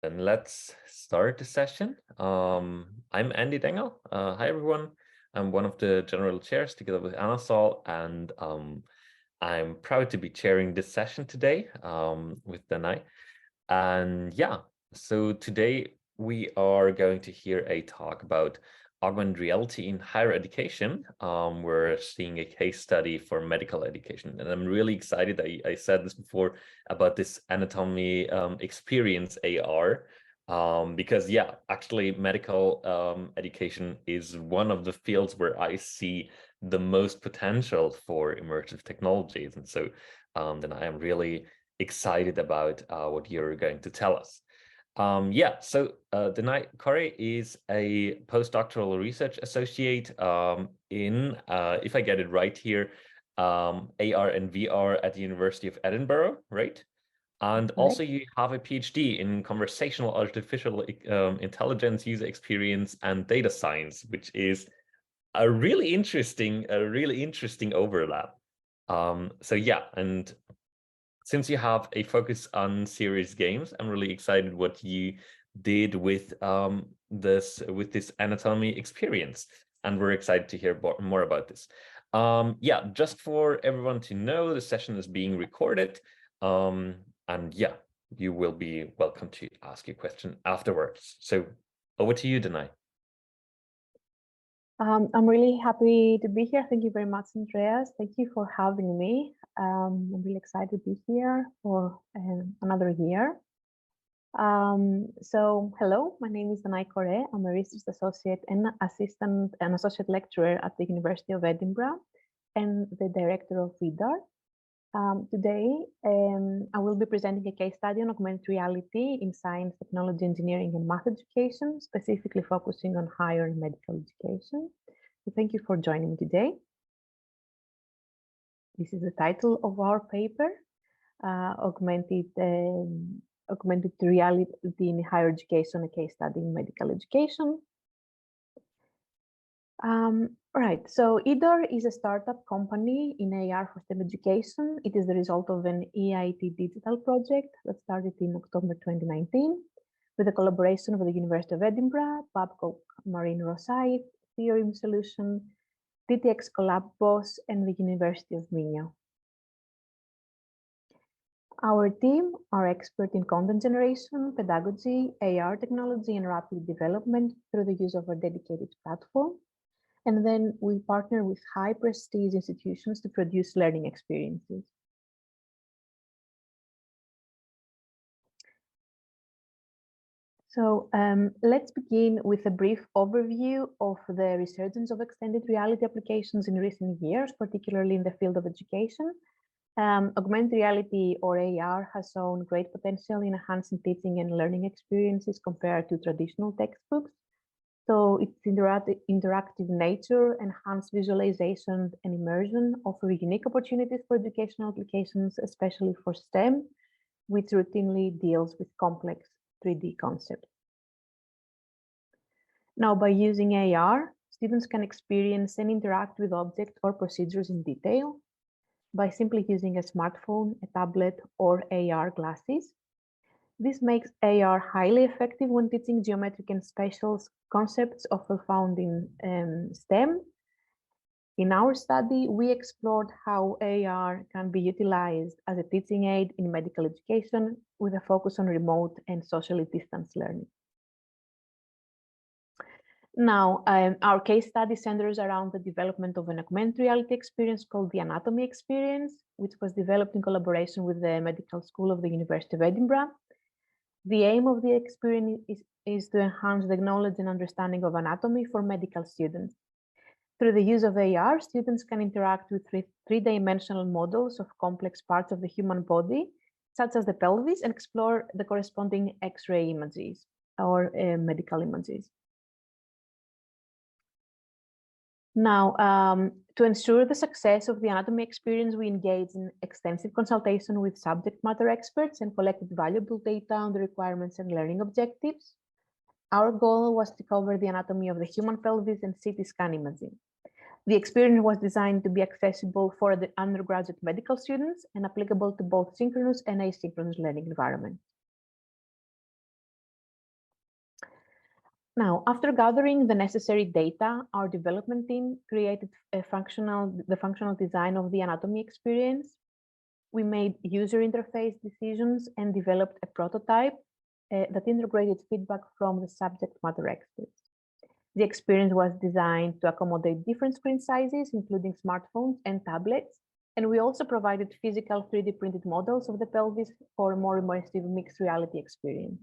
Then let's start the session. I'm Andy Dengel. Hi, everyone. I'm one of the general chairs together with Anasol, and I'm proud to be chairing this session today with Danai. And yeah, so today we are going to hear a talk about augmented reality in higher education. We're seeing a case study for medical education, and I'm really excited. I said this before about this anatomy experience AR, because yeah, actually medical education is one of the fields where I see the most potential for immersive technologies, and so then I am really excited about what you're going to tell us. Danai Korre is a postdoctoral research associate in, if I get it right here, AR and VR at the University of Edinburgh, right? And also you have a PhD in conversational artificial intelligence, user experience, and data science, which is a really interesting overlap. So yeah, and since you have a focus on serious games, I'm really excited what you did with this anatomy experience, and we're excited to hear more about this. Yeah, just for everyone to know, the session is being recorded, and yeah, you will be welcome to ask your question afterwards. So over to you, Danai. I'm really happy to be here. Thank you very much, Andreas. Thank you for having me. I'm really excited to be here for another year. Hello, my name is Danai Korre. I'm a research associate and associate lecturer at the University of Edinburgh and the director of iLRN. Today, I will be presenting a case study on augmented reality in science, technology, engineering, and math education, specifically focusing on higher medical education. So thank you for joining me today. This is the title of our paper, Augmented Reality in Higher Education, a case study in medical education. Right, so iLRN is a startup company in AR for STEM education. It is the result of an EIT digital project that started in October 2019 with a collaboration with the University of Edinburgh, Babcock Marine Rosyth, Theorem Solution, DTX Collabos, and the University of Minho. Our team are expert in content generation, pedagogy, AR technology, and rapid development through the use of our dedicated platform. And then we partner with high prestige institutions to produce learning experiences. So let's begin with a brief overview of the resurgence of extended reality applications in recent years, particularly in the field of education. Augmented reality, or AR, has shown great potential in enhancing teaching and learning experiences compared to traditional textbooks. So its interactive nature, enhanced visualization, and immersion offer unique opportunities for educational applications, especially for STEM, which routinely deals with complex 3D concepts. Now, by using AR, students can experience and interact with objects or procedures in detail by simply using a smartphone, a tablet, or AR glasses. This makes AR highly effective when teaching geometric and spatial concepts often found in STEM. In our study, we explored how AR can be utilized as a teaching aid in medical education with a focus on remote and socially distanced learning. Now, our case study centers around the development of an augmented reality experience called the Anatomy Experience, which was developed in collaboration with the Medical School of the University of Edinburgh. The aim of the experience is to enhance the knowledge and understanding of anatomy for medical students. Through the use of AR, students can interact with three-dimensional models of complex parts of the human body, such as the pelvis, and explore the corresponding X-ray images or medical images. Now, to ensure the success of the anatomy experience, we engaged in extensive consultation with subject matter experts and collected valuable data on the requirements and learning objectives. Our goal was to cover the anatomy of the human pelvis and CT scan imaging. The experience was designed to be accessible for the undergraduate medical students and applicable to both synchronous and asynchronous learning environments. Now, after gathering the necessary data, our development team created the functional design of the anatomy experience. We made user interface decisions and developed a prototype that integrated feedback from the subject matter experts. The experience was designed to accommodate different screen sizes, including smartphones and tablets. And we also provided physical 3D printed models of the pelvis for a more immersive mixed reality experience.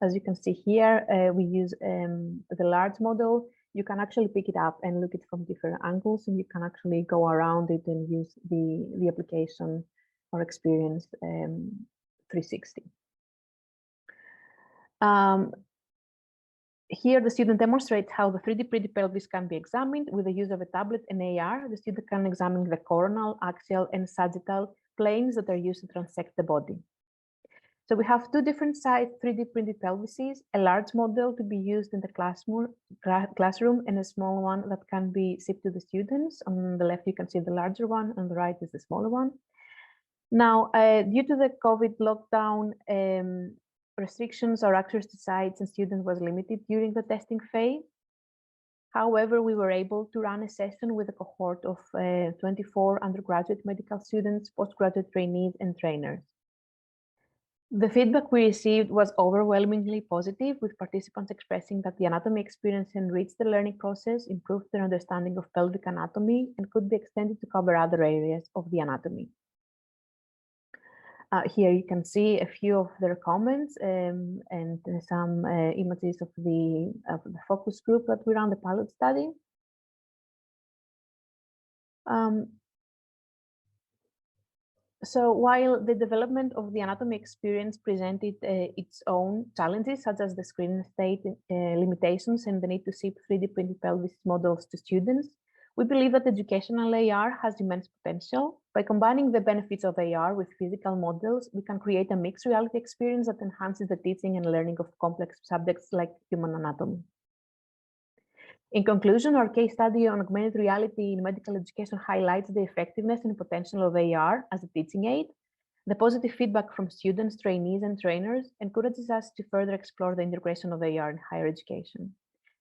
As you can see here, we use the large model. You can actually pick it up and look at it from different angles, and you can actually go around it and use the application or experience 360. Here, the student demonstrates how the 3D printed pelvis can be examined with the use of a tablet and AR. The student can examine the coronal, axial, and sagittal planes that are used to transect the body. So we have two different size 3D printed pelvises, a large model to be used in the classroom and a small one that can be shipped to the students. On the left, you can see the larger one, on the right is the smaller one. Now, due to the COVID lockdown, restrictions or access to sites and students was limited during the testing phase. However, we were able to run a session with a cohort of 24 undergraduate medical students, postgraduate trainees, and trainers. The feedback we received was overwhelmingly positive, with participants expressing that the anatomy experience enriched the learning process, improved their understanding of pelvic anatomy, and could be extended to cover other areas of the anatomy. Here you can see a few of their comments and some images of the focus group that we ran the pilot study. So while the development of the anatomy experience presented its own challenges, such as the screen state limitations and the need to ship 3D printed pelvis models to students, we believe that educational AR has immense potential. By combining the benefits of AR with physical models, we can create a mixed reality experience that enhances the teaching and learning of complex subjects like human anatomy. In conclusion, our case study on augmented reality in medical education highlights the effectiveness and potential of AR as a teaching aid. The positive feedback from students, trainees, and trainers encourages us to further explore the integration of AR in higher education.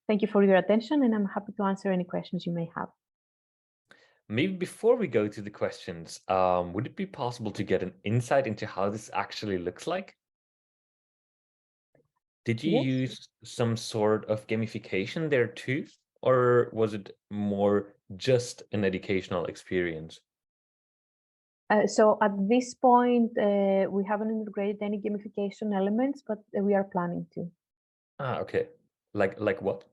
Thank you for your attention, and I'm happy to answer any questions you may have. Maybe before we go to the questions, would it be possible to get an insight into how this actually looks like? Did you use some sort of gamification there too, or was it more just an educational experience? So at this point, we haven't integrated any gamification elements, but we are planning to. Okay. Like what?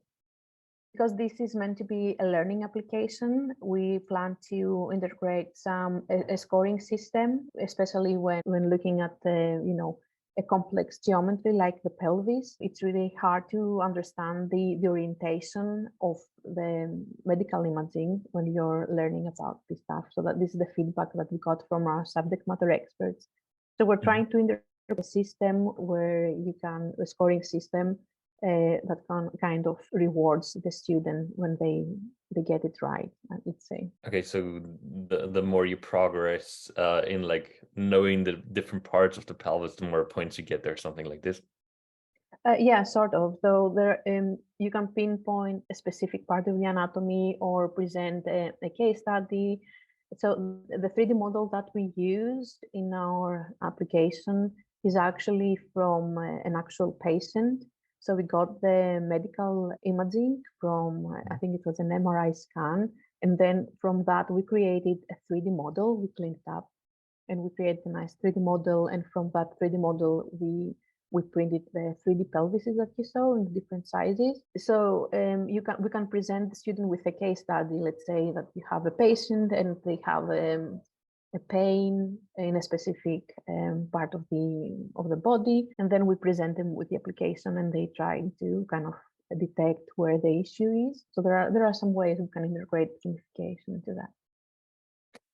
Because this is meant to be a learning application, we plan to integrate a scoring system, especially when looking at the, a complex geometry like the pelvis. It's really hard to understand the orientation of the medical imaging when you're learning about this stuff. So that this is the feedback that we got from our subject matter experts. So we're trying to integrate a system where you can, a scoring system that kind of rewards the student when they get it right, I would say. Okay, so the more you progress in like knowing the different parts of the pelvis, the more points you get there, something like this. Yeah, sort of. So there, you can pinpoint a specific part of the anatomy or present a case study. So the 3D model that we used in our application is actually from an actual patient. So we got the medical imaging from, I think it was an MRI scan. And then from that, we created a 3D model, we cleaned it up and we created a nice 3D model. And from that 3D model, we printed the 3D pelvises that you saw in different sizes. So we can present the student with a case study. Let's say that you have a patient and they have a pain in a specific part of the body, and then we present them with the application, and they try to kind of detect where the issue is. So there are some ways we can integrate gamification into that.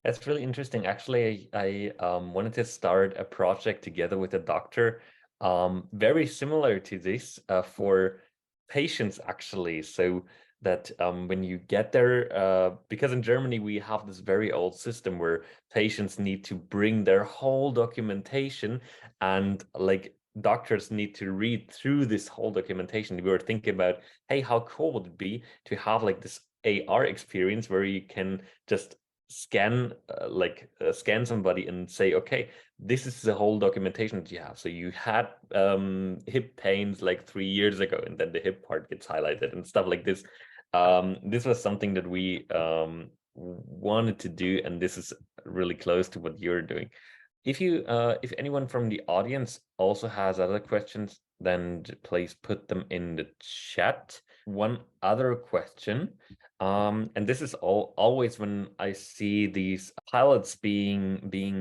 That's really interesting. Actually, I wanted to start a project together with a doctor, very similar to this for patients, actually. So that when you get there, because in Germany we have this very old system where patients need to bring their whole documentation, and like doctors need to read through this whole documentation, we were thinking about, hey, how cool would it be to have like this AR experience where you can just scan scan somebody and say, okay, this is the whole documentation that you have. So you had hip pains like 3 years ago, and then the hip part gets highlighted and stuff like this. This was something that we wanted to do, and this is really close to what you're doing. If anyone from the audience also has other questions, then please put them in the chat. One other question, and this is always when I see these pilots being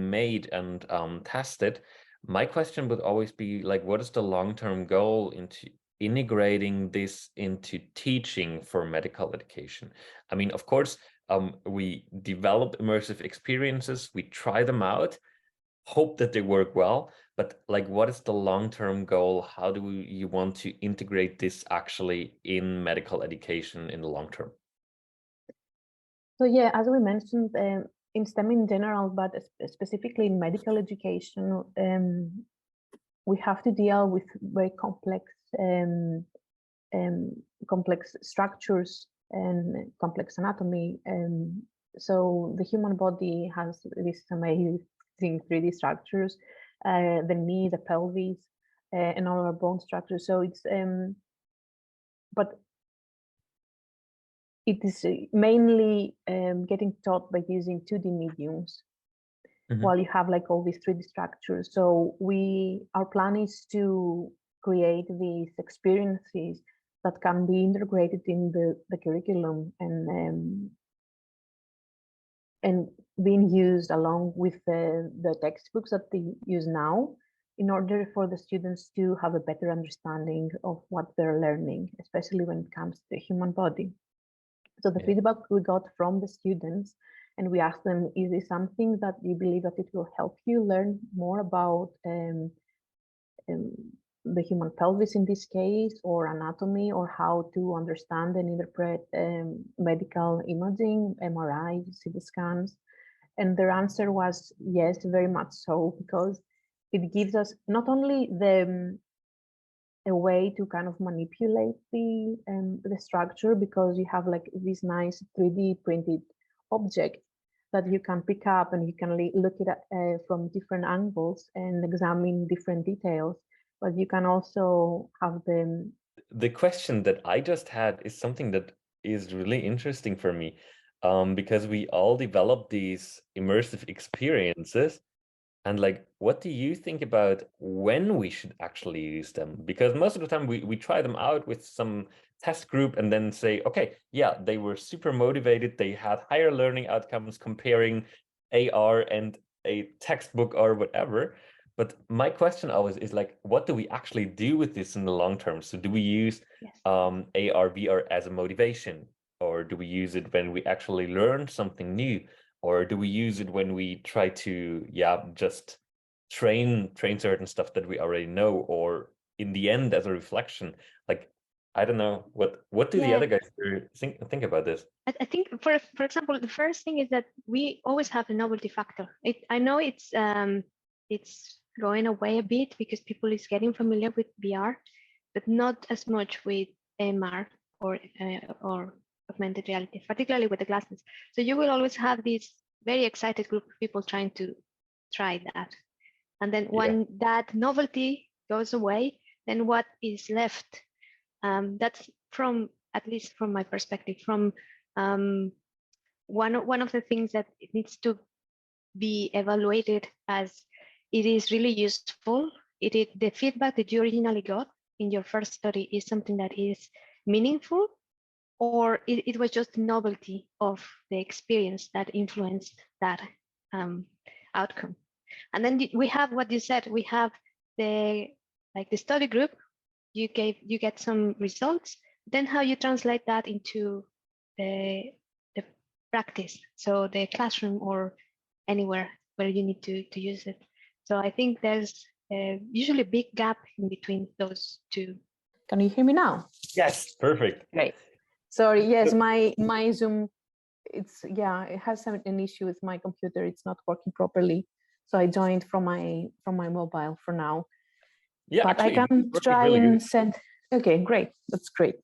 made and tested, my question would always be like, what is the long-term goal into integrating this into teaching for medical education? I mean, of course, we develop immersive experiences, we try them out, hope that they work well, but like, what is the long-term goal? How do you want to integrate this actually in medical education in the long term? So yeah, as we mentioned, in STEM in general, but specifically in medical education, we have to deal with very complex structures and complex anatomy. So the human body has this amazing 3D structures, the knee, the pelvis, and all our bone structures. So it's but it is mainly getting taught by using 2D mediums, while you have like all these 3D structures. So our plan is to create these experiences that can be integrated in the curriculum and being used along with the textbooks that they use now, in order for the students to have a better understanding of what they're learning, especially when it comes to the human body. So the feedback we got from the students, and we asked them, is this something that you believe that it will help you learn more about the human pelvis in this case, or anatomy, or how to understand and interpret medical imaging, MRI, CT scans? And their answer was yes, very much so, because it gives us not only a way to kind of manipulate the structure, because you have like this nice 3D printed object that you can pick up and you can look at it from different angles and examine different details. But you can also have the question that I just had is something that is really interesting for me, because we all develop these immersive experiences. And like, what do you think about when we should actually use them? Because most of the time we try them out with some test group and then say, okay, yeah, they were super motivated. They had higher learning outcomes comparing AR and a textbook or whatever. But my question always is like, what do we actually do with this in the long term? So do we use AR, VR as a motivation? Or do we use it when we actually learn something new? Or do we use it when we try to, just train certain stuff that we already know? Or in the end, as a reflection, like, I don't know, what do the other guys think about this? I think, for example, the first thing is that we always have a novelty factor. I know it's going away a bit because people is getting familiar with VR, but not as much with MR or augmented reality, particularly with the glasses. So you will always have this very excited group of people trying to try that. And then when that novelty goes away, then what is left? That's from, at least from my perspective, from one of the things that it needs to be evaluated as it is really useful. The feedback that you originally got in your first study is something that is meaningful, or it was just novelty of the experience that influenced that outcome. And then we have what you said, we have the study group, you get some results, then how you translate that into the practice, so the classroom or anywhere where you need to use it. So I think there's usually a big gap in between those two. Can you hear me now? Yes, perfect. Great. Sorry, yes, my Zoom, it has an issue with my computer. It's not working properly, so I joined from my mobile for now. Yeah, but actually, I can it's working try really and good. send. Okay, great. That's great.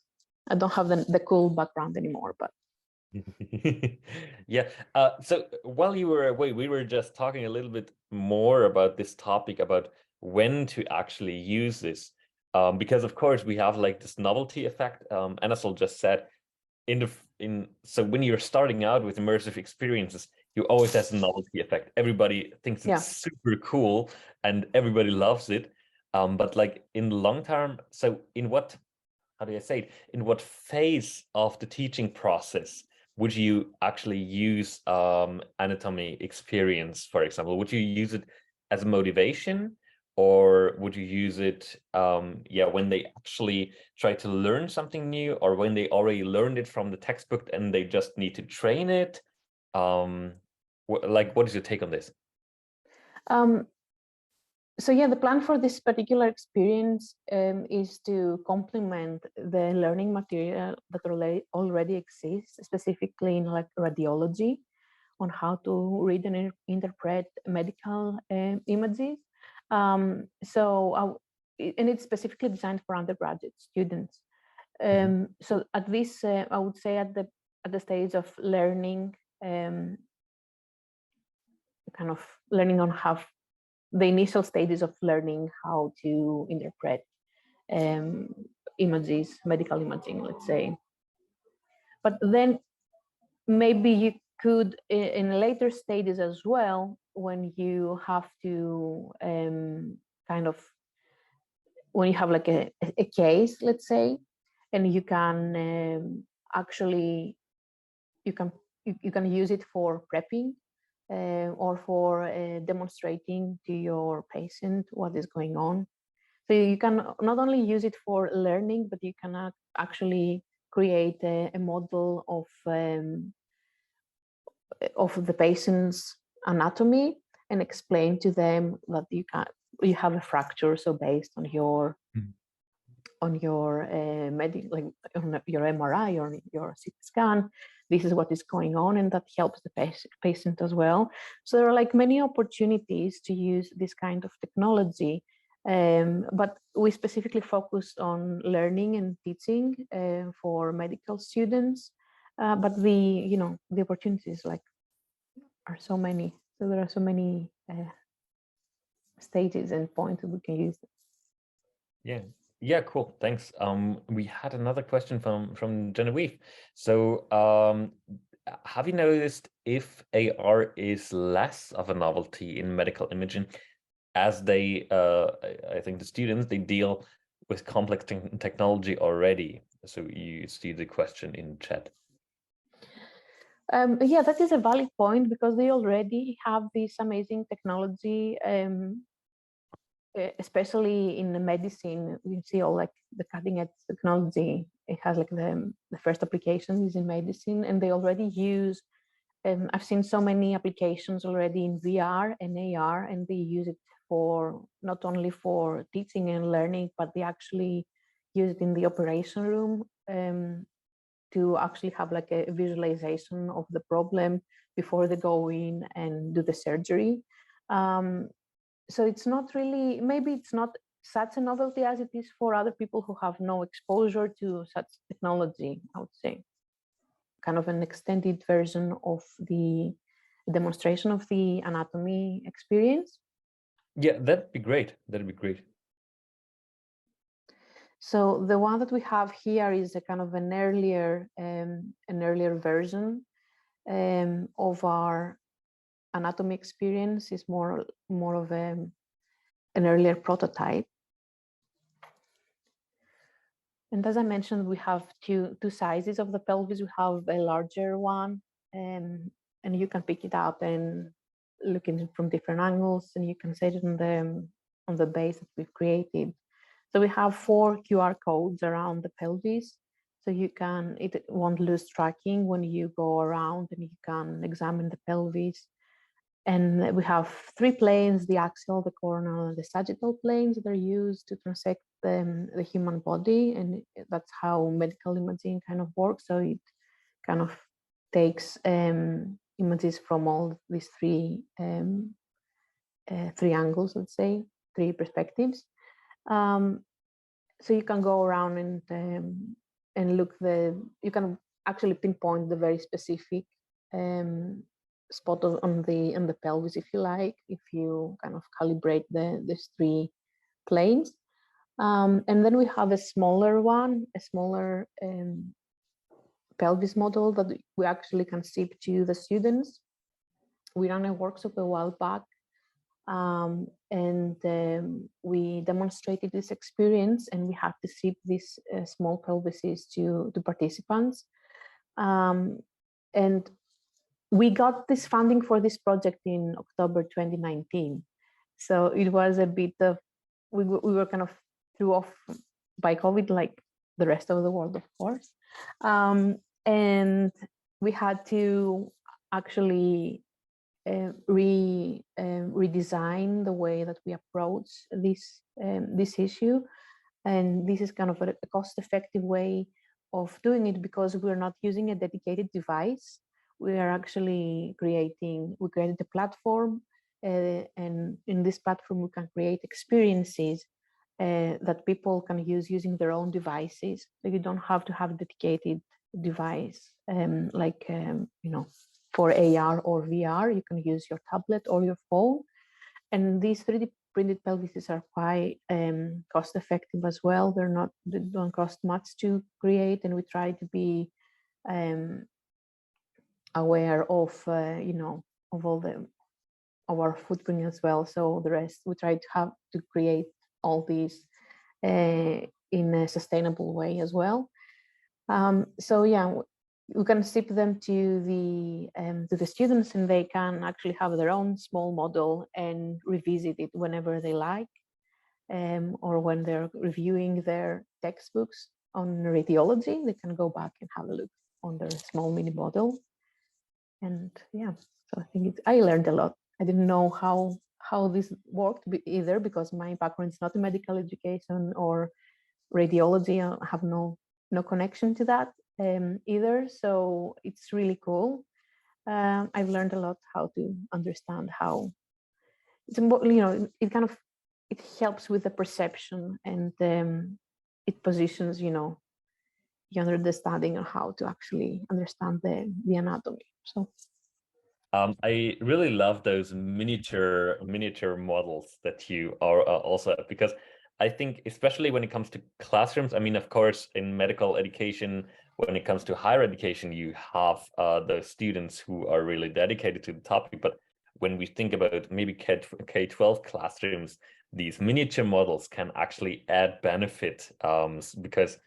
I don't have the cool background anymore, but Yeah. So while you were away, we were just talking a little bit more about this topic, about when to actually use this. Because of course we have like this novelty effect. Anasol just said so when you're starting out with immersive experiences, you always has a novelty effect. Everybody thinks yeah. it's super cool and everybody loves it. But like in the long term, so in what, how do I say it? In what phase of the teaching process would you actually use anatomy experience, for example? Would you use it as a motivation, or would you use it when they actually try to learn something new, or when they already learned it from the textbook and they just need to train it? What is your take on this? So yeah, the plan for this particular experience is to complement the learning material that already exists, specifically in like radiology, on how to read and interpret medical images. And it's specifically designed for undergraduate students. So at this, I would say at the stage of learning, kind of learning on how the initial stages of learning how to interpret images, medical imaging, let's say. But then maybe you could, in later stages as well, when you have to kind of, when you have like a case, let's say, and you can actually, you can use it for prepping or for demonstrating to your patient what is going on. So you can not only use it for learning, but you can actually create a model of the patient's anatomy and explain to them that you have a fracture. So based on your like on your MRI or your CT scan, this is what is going on, and that helps the patient as well. So there are like many opportunities to use this kind of technology, but we specifically focused on learning and teaching for medical students. But the opportunities like are so many. So there are so many stages and points that we can use. Yeah, cool. Thanks. We had another question from Genevieve. So, have you noticed if AR is less of a novelty in medical imaging, as they, I think the students, they deal with complex technology already? So you see the question in chat. Yeah, that is a valid point, because they already have this amazing technology. Especially in the medicine, we see all like the cutting edge technology. It has like the first application is in medicine, and they already use. I've seen so many applications already in VR and AR, and they use it for not only for teaching and learning, but they actually use it in the operation room to actually have like a visualization of the problem before they go in and do the surgery. So it's not really, maybe it's not such a novelty as it is for other people who have no exposure to such technology, I would say. Kind of an extended version of the demonstration of the anatomy experience. Yeah, that'd be great. That'd be great. So the one that we have here is a kind of an earlier version of our anatomy experience. Is more of an earlier prototype. And as I mentioned, we have two sizes of the pelvis. We have a larger one, and you can pick it up and look at it from different angles, and you can set it on the base that we've created. So we have 4 QR codes around the pelvis. So it won't lose tracking when you go around, and you can examine the pelvis. And we have 3 planes: the axial, the coronal, and the sagittal planes that are used to transect the human body. And that's how medical imaging kind of works. So it kind of takes images from all these 3 angles, let's say, 3 perspectives. So you can go around and look you can actually pinpoint the very specific spot on the pelvis, if you like, if you kind of calibrate these 3 planes. And then we have a smaller pelvis model that we actually can ship to the students. We ran a workshop a while back, and we demonstrated this experience, and we had to ship these small pelvises to participants. And we got this funding for this project in October 2019. So it was a bit of, we were kind of threw off by COVID, like the rest of the world, of course. And we had to actually redesign the way that we approach this issue. And this is kind of a cost-effective way of doing it, because we're not using a dedicated device. We are actually we created a platform, and in this platform we can create experiences that people can use using their own devices. So you don't have to have a dedicated device, for AR or VR. You can use your tablet or your phone. And these 3D printed pelvises are quite cost effective as well. They don't cost much to create, and we try to be aware of all of our footprint as well. So the rest we try to create all these in a sustainable way as well. So yeah, we can ship them to the students, and they can actually have their own small model and revisit it whenever they like, or when they're reviewing their textbooks on radiology, they can go back and have a look on their small mini model. And yeah, so I think I learned a lot. I didn't know how this worked either, because my background is not in medical education or radiology. I have no connection to that either. So it's really cool. I've learned a lot how to understand how it's, it kind of, it helps with the perception, and it positions, your understanding on how to actually understand the anatomy. So I really love those miniature models that you are also, because I think especially when it comes to classrooms, I mean, of course, in medical education, when it comes to higher education, you have those students who are really dedicated to the topic. But when we think about maybe K-12 classrooms, these miniature models can actually add benefit, because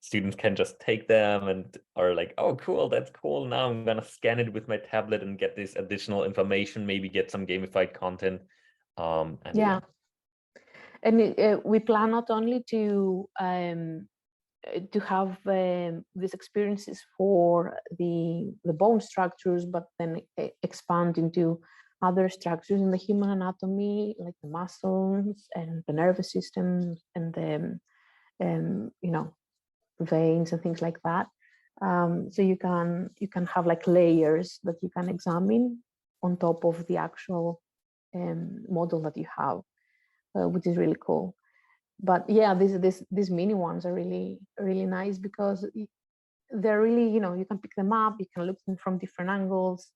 students can just take them and are like, oh, cool, that's cool. Now I'm going to scan it with my tablet and get this additional information, maybe get some gamified content. And yeah. And we plan not only to have these experiences for the bone structures, but then expand into other structures in the human anatomy, like the muscles and the nervous system and the veins and things like that. So you can have like layers that you can examine on top of the actual model that you have, which is really cool. But yeah, these mini ones are really nice, because they're really, you can pick them up, you can look them from different angles.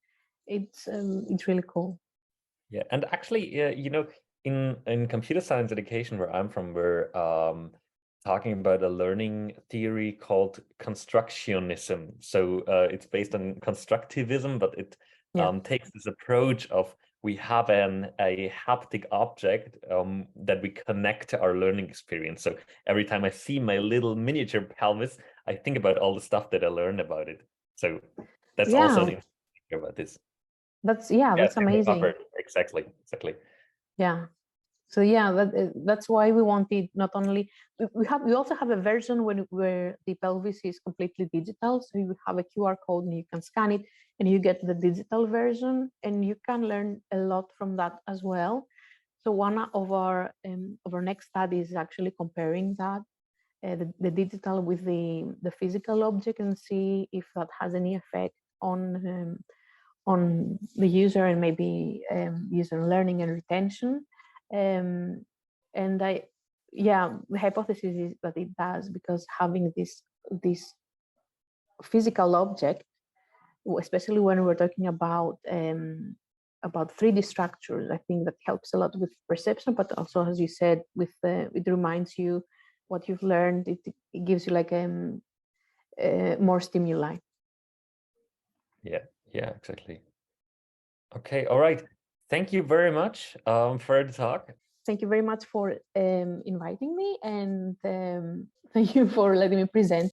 It's really cool. Yeah, and actually, in computer science education, where I'm from, we're talking about a learning theory called constructionism. So it's based on constructivism, but it takes this approach of, we have a haptic object that we connect to our learning experience. So every time I see my little miniature pelvis, I think about all the stuff that I learned about it. So that's also interesting about this. That's amazing. Exactly. Yeah. So yeah, that's why we wanted not only we also have a version where the pelvis is completely digital. So you have a QR code and you can scan it, and you get the digital version, and you can learn a lot from that as well. So one of our next studies is actually comparing that the digital with the physical object, and see if that has any effect on the user, and maybe user learning and retention. And yeah, the hypothesis is that it does, because having this physical object, especially when we're talking about 3D structures, I think that helps a lot with perception, but also, as you said, with it reminds you what you've learned. It gives you like more stimuli. Yeah, exactly. Okay, all right. Thank you very much for the talk. Thank you very much for inviting me, and thank you for letting me present.